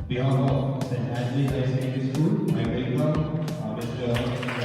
behalf of St. Antony's High Secondary School, my welcome Mr.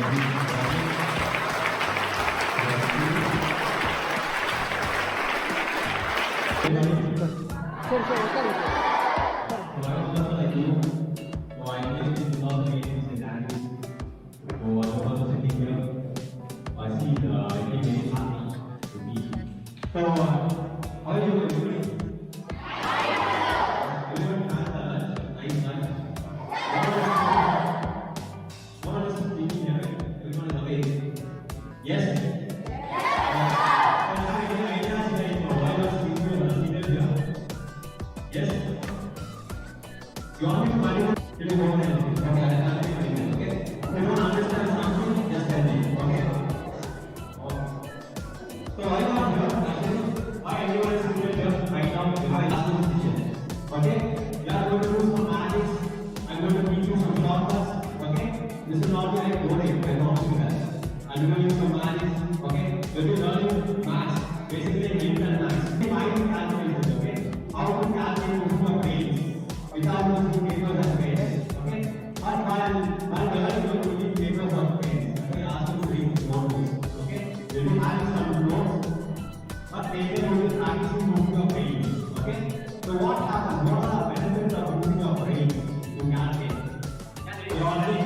You want me to find it? You don't want anything. Okay, I'll tell you. Okay? If you don't understand something, just tell me. Okay? So I want here, why everyone is seated here right now before I ask you this question. Okay? We are going to do some mathematics. I'm going to teach you some shortcuts. Okay? This is not like coding. I promise you that. I'm going to use some mathematics. Okay? When you're learning maths, basically int and maths, find calculations. Okay? How to calculate movement range without using papers and pens, okay? But while learning, you need papers and pens. Okay, ask you to read notebooks, okay? You will have some notes, but later you will practice using your brain, okay? So what happens? What are the benefits of using your brain to calculate? You already